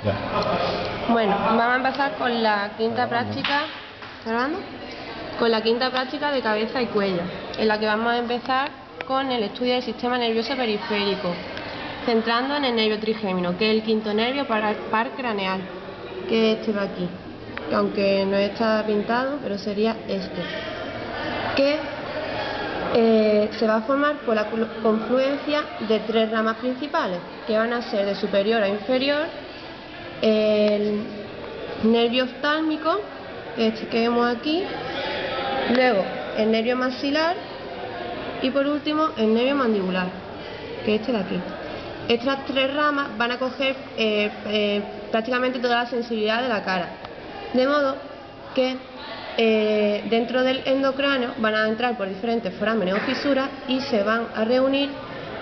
Ya. Bueno, vamos a empezar con la quinta práctica. ¿Está grabando? Con la quinta práctica de cabeza y cuello, en la que vamos a empezar con el estudio del sistema nervioso periférico, centrando en el nervio trigémino, que es el quinto nervio par craneal, que es este de aquí, que aunque no está pintado, pero sería este, que se va a formar por la confluencia de tres ramas principales, que van a ser de superior a inferior, el nervio oftálmico, este que vemos aquí, luego el nervio maxilar y por último el nervio mandibular, que es este de aquí. Estas tres ramas van a coger prácticamente toda la sensibilidad de la cara, de modo que dentro del endocráneo van a entrar por diferentes forámenes o fisuras y se van a reunir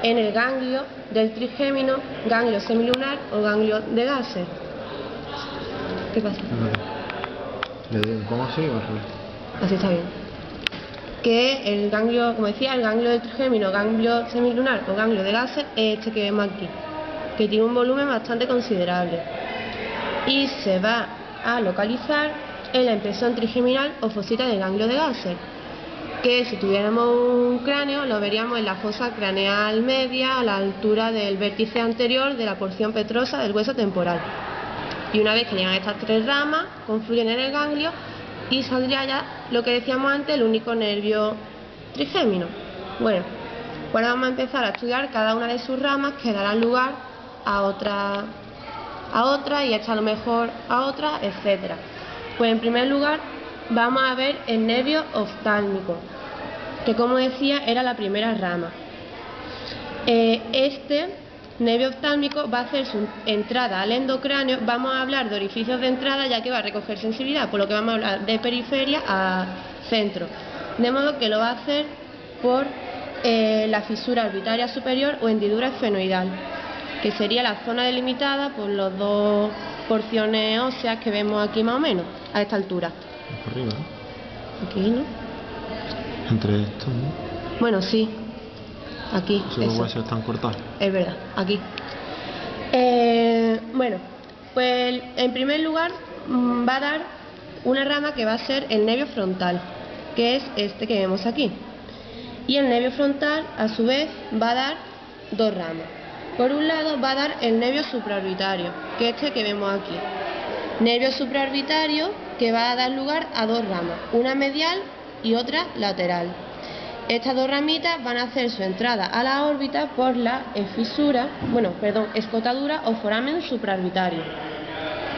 en el ganglio del trigémino, ganglio semilunar o ganglio de Gasser. ¿Qué pasa? ¿Le pongo así o así? Así está bien. Que el ganglio, como decía, el ganglio del trigémino, ganglio semilunar o ganglio de Gasser es este que vemos aquí, que tiene un volumen bastante considerable y se va a localizar en la impresión trigeminal o fosita del ganglio de Gasser, que si tuviéramos un cráneo lo veríamos en la fosa craneal media a la altura del vértice anterior de la porción petrosa del hueso temporal. Y una vez que llegan estas tres ramas, confluyen en el ganglio y saldría ya lo que decíamos antes, el único nervio trigémino. Bueno, ahora vamos a empezar a estudiar cada una de sus ramas que darán lugar a otra y esta a lo mejor a otra, etcétera. Pues en primer lugar vamos a ver el nervio oftálmico, que como decía era la primera rama. Este nervio oftálmico va a hacer su entrada al endocráneo. Vamos a hablar de orificios de entrada ya que va a recoger sensibilidad, por lo que vamos a hablar de periferia a centro, de modo que lo va a hacer por la fisura orbitaria superior o hendidura esfenoidal, que sería la zona delimitada por las dos porciones óseas que vemos aquí más o menos, a esta altura. Por arriba, ¿no? Aquí, ¿no? Entre estos, ¿no? Bueno, sí. Aquí. Si los huesos están cortados. Es verdad, aquí. Bueno, pues en primer lugar va a dar una rama que va a ser el nervio frontal, que es este que vemos aquí. Y el nervio frontal, a su vez, va a dar dos ramas. Por un lado va a dar el nervio supraorbitario, que es este que vemos aquí. Nervio supraorbitario que va a dar lugar a dos ramas, una medial y otra lateral. Estas dos ramitas van a hacer su entrada a la órbita por la escotadura o foramen supraorbitario,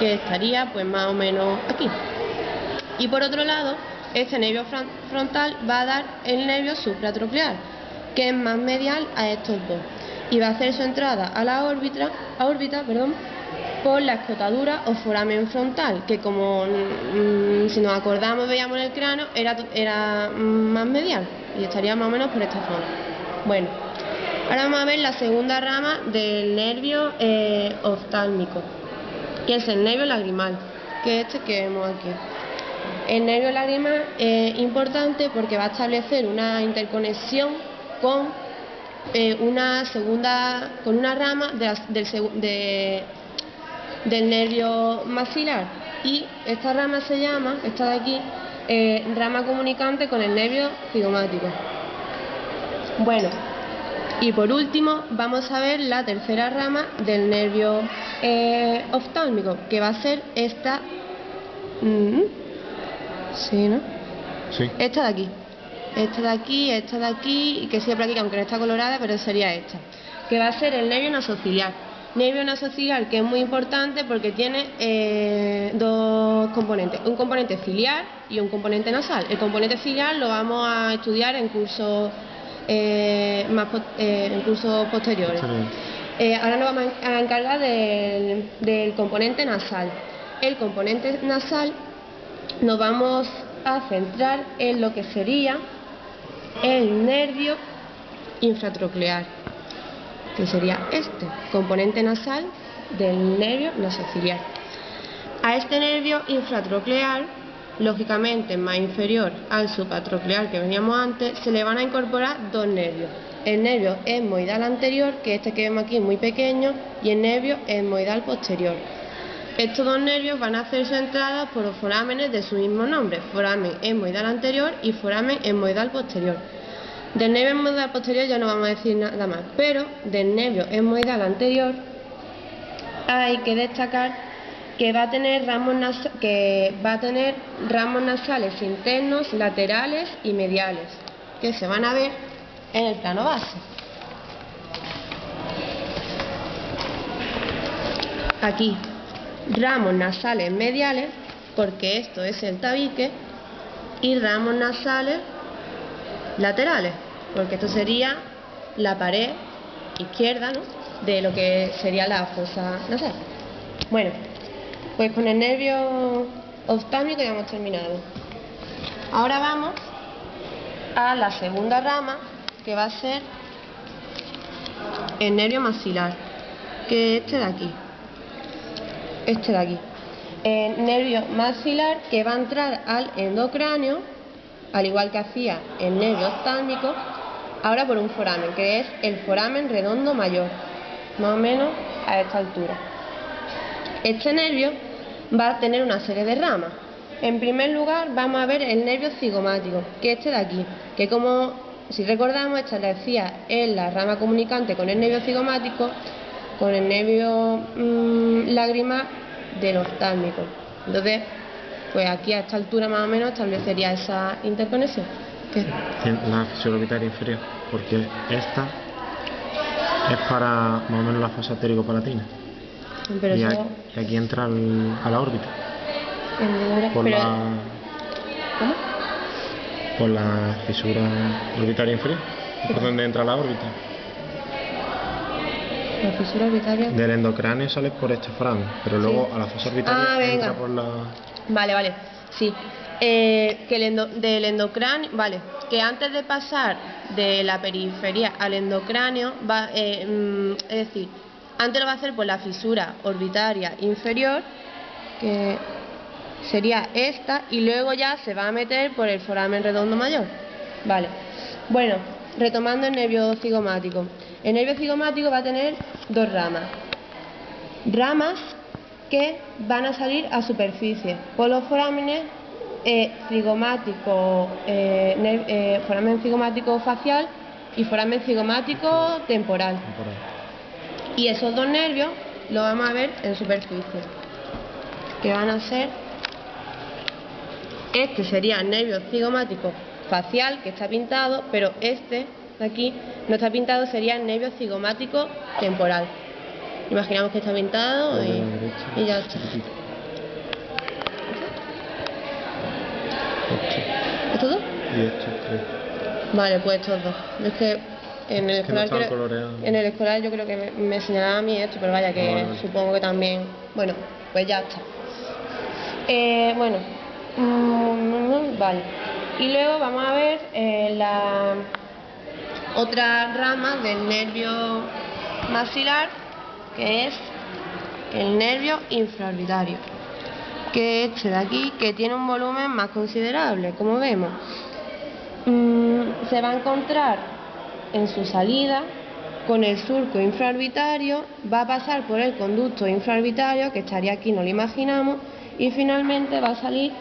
que estaría pues más o menos aquí. Y por otro lado, este nervio frontal va a dar el nervio supratroclear, que es más medial a estos dos, y va a hacer su entrada a la órbita por la escotadura o foramen frontal, que como si nos acordamos veíamos en el cráneo era más medial y estaría más o menos por esta zona. Bueno, ahora vamos a ver la segunda rama del nervio oftálmico, que es el nervio lagrimal, que es este que vemos aquí. El nervio lagrimal es importante porque va a establecer una interconexión con una rama del nervio maxilar, y esta rama se llama, esta de aquí, rama comunicante con el nervio cigomático. Bueno, y por último vamos a ver la tercera rama del nervio oftálmico, que va a ser esta. Sí, ¿no? Sí. Esta de aquí. Esta de aquí, esta de aquí, y que siempre aquí, aunque no está colorada, pero sería esta, que va a ser el nervio nasociliar. Nervio nasociliar, que es muy importante porque tiene dos componentes, un componente ciliar y un componente nasal. El componente ciliar lo vamos a estudiar en cursos posteriores. Ahora nos vamos a encargar del componente nasal. El componente nasal nos vamos a centrar en lo que sería el nervio infratroclear, que sería este componente nasal del nervio nasociliar. A este nervio infratroclear, lógicamente más inferior al supratroclear que veníamos antes, se le van a incorporar dos nervios: el nervio esmoidal anterior, que este que vemos aquí es muy pequeño, y el nervio esmoidal posterior. Estos dos nervios van a hacer su entrada por los forámenes de su mismo nombre, foramen etmoidal anterior y foramen etmoidal posterior. Del nervio etmoidal posterior ya no vamos a decir nada más, pero del nervio etmoidal anterior hay que destacar que va a tener ramos nasales internos, laterales y mediales, que se van a ver en el plano base. Aquí, ramos nasales mediales, porque esto es el tabique, y ramos nasales laterales, porque esto sería la pared izquierda, ¿no?, de lo que sería la fosa nasal. Bueno, pues con el nervio oftálmico ya hemos terminado. Ahora vamos a la segunda rama, que va a ser el nervio maxilar, que es este de aquí. Este de aquí. El nervio maxilar que va a entrar al endocráneo, al igual que hacía el nervio oftálmico, ahora por un foramen, que es el foramen redondo mayor, más o menos a esta altura. Este nervio va a tener una serie de ramas. En primer lugar vamos a ver el nervio cigomático, que es este de aquí, que como si recordamos establecía en la rama comunicante con el nervio cigomático, con el nervio lagrimal del oftálmico. Entonces, pues aquí a esta altura más o menos establecería esa interconexión. ¿Qué? La fisura orbitaria inferior, porque esta es para más o menos la fosa pterigo-palatina. Pero Y eso... aquí entra a la órbita. Por pero... la... ¿Cómo? Por la fisura orbitaria inferior. ¿Por dónde entra la órbita? La fisura orbitaria... Del endocráneo sale por este foramen, pero luego a la fosa orbitaria entra por la... Vale, sí. Que del endocráneo... Vale, que antes de pasar de la periferia al endocráneo, es decir, antes lo va a hacer por la fisura orbitaria inferior, que sería esta, y luego ya se va a meter por el foramen redondo mayor. Vale. Bueno, retomando el nervio cigomático. El nervio cigomático va a tener dos ramas. Ramas que van a salir a superficie por los forámenes foramen cigomático facial y foramen cigomático temporal. Y esos dos nervios los vamos a ver en superficie, que van a ser, este sería el nervio cigomático facial, que está pintado, pero este de aquí no está pintado, sería el nervio cigomático temporal. Imaginamos que está pintado y ya está. ¿Estos dos? Y estos tres. Vale, pues estos dos. Es que en el escolar, yo creo que me señalaba a mí esto, pero vaya que vale. Supongo que también. Bueno, pues ya está. Vale. Y luego vamos a ver la otra rama del nervio maxilar, que es el nervio infraorbitario, que es este de aquí, que tiene un volumen más considerable, como vemos. Se va a encontrar en su salida con el surco infraorbitario, va a pasar por el conducto infraorbitario, que estaría aquí, no lo imaginamos, y finalmente va a salir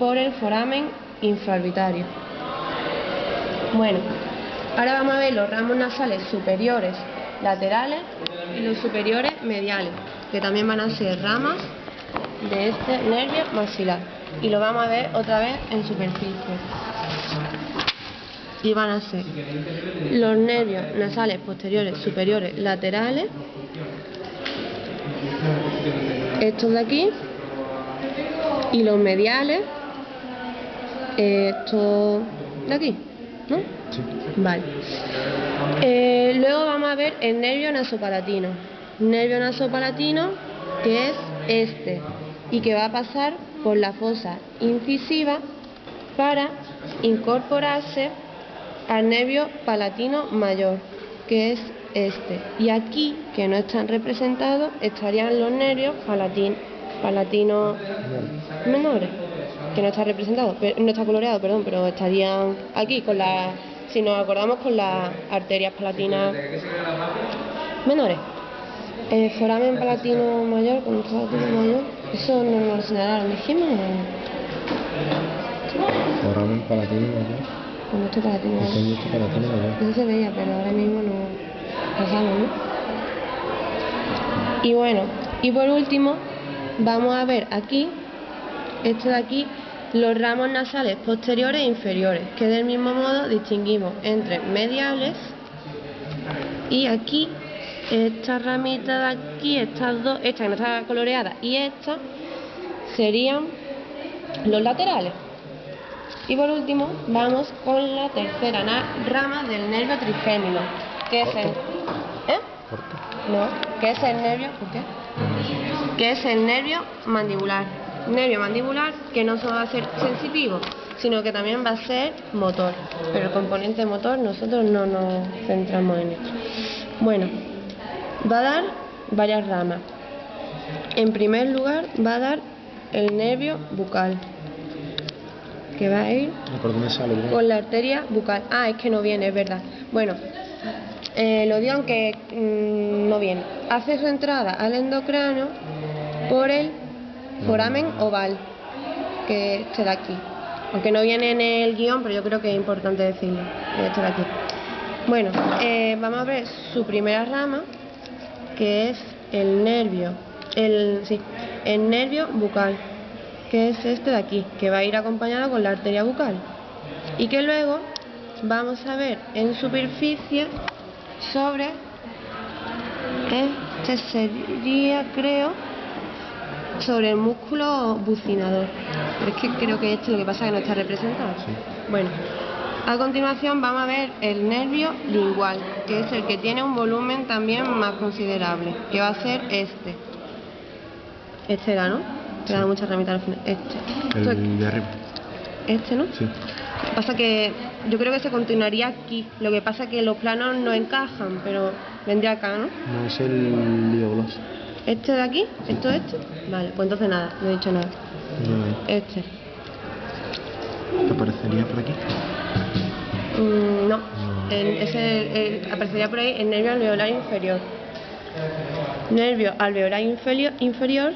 por el foramen infraorbitario. Bueno, ahora vamos a ver los ramos nasales superiores laterales y los superiores mediales, que también van a ser ramas de este nervio maxilar, y lo vamos a ver otra vez en superficie. Y van a ser los nervios nasales posteriores superiores laterales, estos de aquí, y los mediales, estos de aquí, ¿no? Sí. Vale. Luego vamos a ver el nervio nasopalatino. Nervio nasopalatino, que es este, y que va a pasar por la fosa incisiva para incorporarse al nervio palatino mayor, que es este. Y aquí, que no están representados, estarían los nervios palatinos menores, que no está representado, no está coloreado, perdón, pero estarían aquí con si nos acordamos, con las arterias palatinas menores. Foramen palatino mayor, conducto palatino mayor. Eso no nos lo señalaron, dijimos. Foramen palatino mayor. Conducto palatino mayor. Conducto palatino mayor. Eso se veía, pero ahora mismo no pasamos, ¿no? Y bueno, y por último, vamos a ver aquí, esto de aquí, los ramos nasales posteriores e inferiores, que del mismo modo distinguimos entre mediales y aquí, esta ramita de aquí, estas dos, esta que no está coloreada y esta, serían los laterales. Y por último, vamos con la tercera rama del nervio trigémino, que es el... No, que es el nervio... ¿Por qué? Que es el nervio mandibular. Nervio mandibular que no solo va a ser sensitivo, sino que también va a ser motor. Pero el componente motor nosotros no nos centramos en esto. Bueno, va a dar varias ramas. En primer lugar va a dar el nervio bucal, que va a ir ¿Por dónde sale? con la arteria bucal. Ah, es que no viene, es verdad. Bueno, lo digo aunque no viene. Hace su entrada al endocráneo por el foramen oval, que este de aquí. Aunque no viene en el guión, pero yo creo que es importante decirlo. Este de aquí. Bueno, vamos a ver su primera rama, que es el nervio, el nervio bucal, que es este de aquí, que va a ir acompañado con la arteria bucal. Y que luego vamos a ver en superficie sobre, este sería, creo, sobre el músculo bucinador. Pero es que creo que lo que pasa es que no está representado. Sí. Bueno, a continuación vamos a ver el nervio lingual, que es el que tiene un volumen también más considerable, que va a ser este. Este era, ¿no? Te da muchas ramitas al final. El de arriba. Este, ¿no? Sí. Pasa que yo creo que se continuaría aquí. Lo que pasa es que los planos no encajan, pero vendría acá, ¿no? No, es el liogloso. ¿Este de aquí? ¿Esto es este? Vale, pues entonces nada, no he dicho nada. Este. ¿Te aparecería por aquí? No. Aparecería por ahí el nervio alveolar inferior. Nervio alveolar inferior,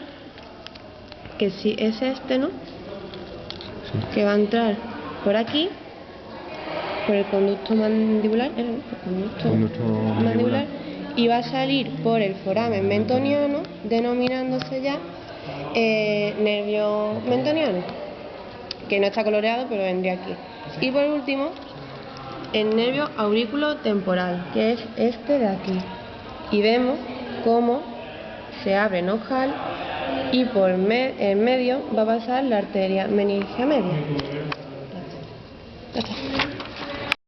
que sí es este, ¿no? Sí. Que va a entrar por aquí, por el conducto mandibular, ¿era, no? El conducto mandibular, y va a salir por el foramen mentoniano, denominándose ya nervio mentoniano, que no está coloreado, pero vendría aquí. Y por último, el nervio aurículo temporal, que es este de aquí. Y vemos cómo se abre en ojal y por en medio va a pasar la arteria meningia media. Ya está.